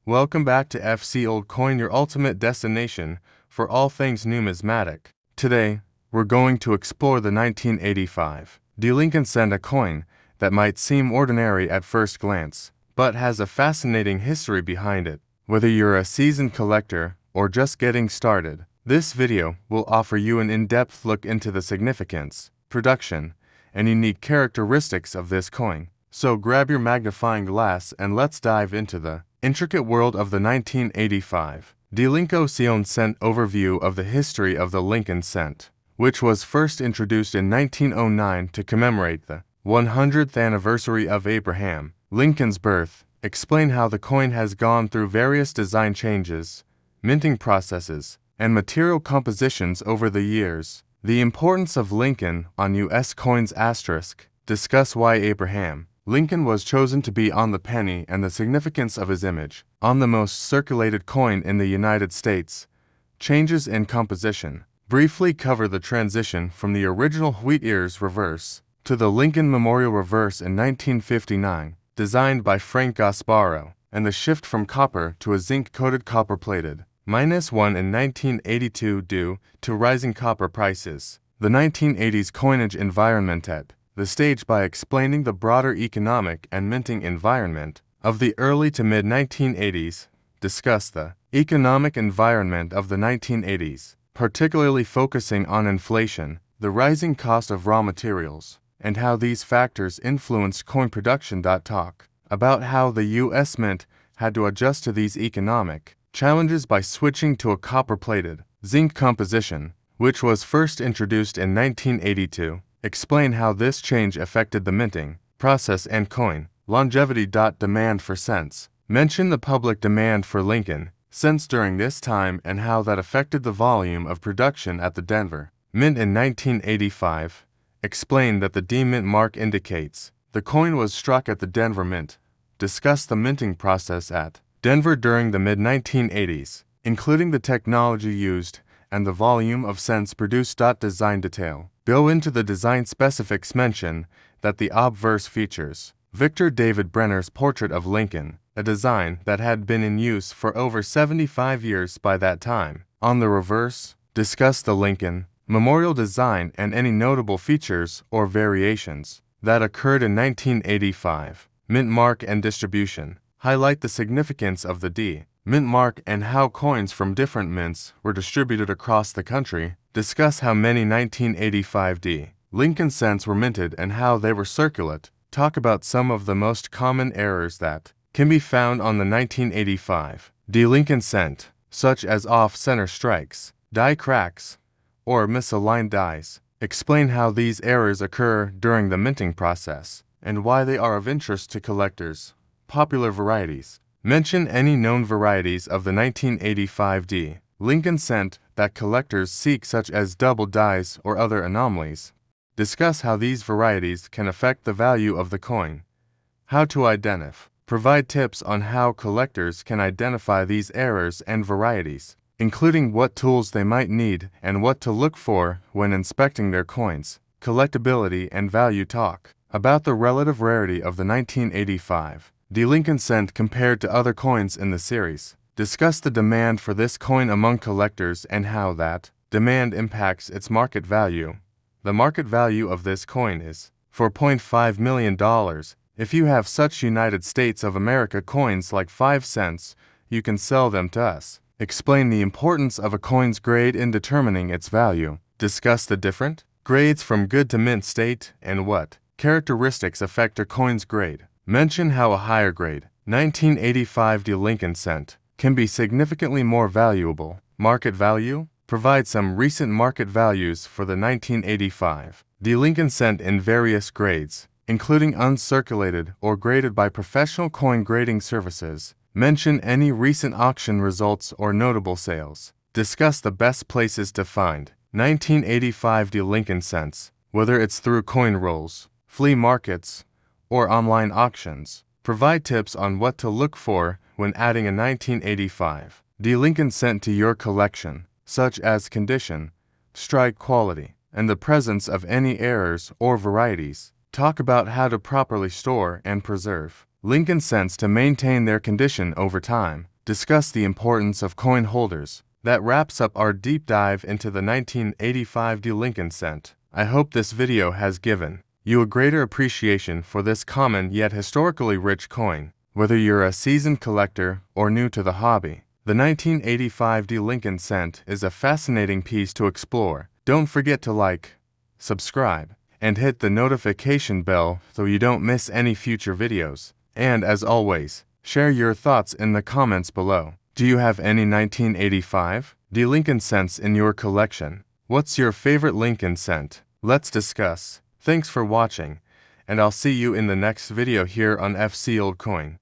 Welcome back to FC Old Coin, your ultimate destination for all things numismatic. Today, we're going to explore the 1985 De Lincoln cent, a coin that might seem ordinary at first glance, but has a fascinating history behind it. Whether you're a seasoned collector or just getting started, this video will offer you an in-depth look into the significance, production, and unique characteristics of this coin. So grab your magnifying glass and let's dive into the intricate world of the 1985 De Lincoln cent. Overview of the history of the Lincoln cent, which was first introduced in 1909 to commemorate the 100th anniversary of Abraham Lincoln's birth. Explain how the coin has gone through various design changes, minting processes, and material compositions over the years. The importance of Lincoln on U.S. coins *. Discuss why Abraham Lincoln was chosen to be on the penny and the significance of his image on the most circulated coin in the United States. Changes in composition. Briefly cover the transition from the original wheat ears reverse to the Lincoln Memorial reverse in 1959, designed by Frank Gasparro, and the shift from copper to a zinc-coated copper-plated -1 in 1982 due to rising copper prices. The 1980s coinage environment set the stage by explaining the broader economic and minting environment of the early to mid-1980s. Discuss the economic environment of the 1980s, particularly focusing on inflation, the rising cost of raw materials, and how these factors influenced coin production. Talk about how the U.S. Mint had to adjust to these economic challenges by switching to a copper-plated zinc composition, which was first introduced in 1982. Explain how this change affected the minting process and coin longevity. Demand for cents. Mention the public demand for Lincoln cents during this time and how that affected the volume of production at the Denver Mint in 1985. Explain that the D Mint mark indicates the coin was struck at the Denver Mint. Discuss the minting process at Denver during the mid-1980s, including the technology used and the volume of cents produced. Design detail. Go into the design specifics. Mention that the obverse features Victor David Brenner's portrait of Lincoln, a design that had been in use for over 75 years by that time. On the reverse, discuss the Lincoln Memorial design and any notable features or variations that occurred in 1985. Mint mark and distribution. Highlight the significance of the D Mint mark and how coins from different mints were distributed across the country. Discuss how many 1985 D Lincoln cents were minted and how they were circulate. Talk about some of the most common errors that can be found on the 1985 De Lincoln cent, such as off-center strikes, die cracks, or misaligned dies. Explain how these errors occur during the minting process and why they are of interest to collectors. Popular varieties. Mention any known varieties of the 1985 D Lincoln cent that collectors seek, such as double dies or other anomalies. Discuss how these varieties can affect the value of the coin. How to identify. Provide tips on how collectors can identify these errors and varieties, including what tools they might need and what to look for when inspecting their coins. Collectability and value. Talk about the relative rarity of the 1985 De Lincoln cent compared to other coins in the series. Discuss the demand for this coin among collectors and how that demand impacts its market value. The market value of this coin is $4.5 million. If you have such United States of America coins like 5 cents, you can sell them to us. Explain the importance of a coin's grade in determining its value. Discuss the different grades from good to mint state and what characteristics affect a coin's grade. Mention how a higher grade 1985 De Lincoln cent can be significantly more valuable. Market value. Provide some recent market values for the 1985 De Lincoln cent in various grades, including uncirculated or graded by professional coin grading services. Mention any recent auction results or notable sales. Discuss the best places to find 1985 De Lincoln cents, whether it's through coin rolls, flea markets, or online auctions. Provide tips on what to look for when adding a 1985 De Lincoln cent to your collection, such as condition, strike quality, and the presence of any errors or varieties. Talk about how to properly store and preserve Lincoln cents to maintain their condition over time. discuss the importance of coin holders. That wraps up our deep dive into the 1985 Lincoln cent. I hope this video has given you a greater appreciation for this common yet historically rich coin. Whether you're a seasoned collector or new to the hobby, the 1985 Lincoln cent is a fascinating piece to explore. Don't forget to like, subscribe, and hit the notification bell so you don't miss any future videos. And as always, share your thoughts in the comments below. Do you have any 1985 Lincoln cents in your collection? What's your favorite Lincoln cent? Let's discuss. Thanks for watching, and I'll see you in the next video here on FC Old Coin.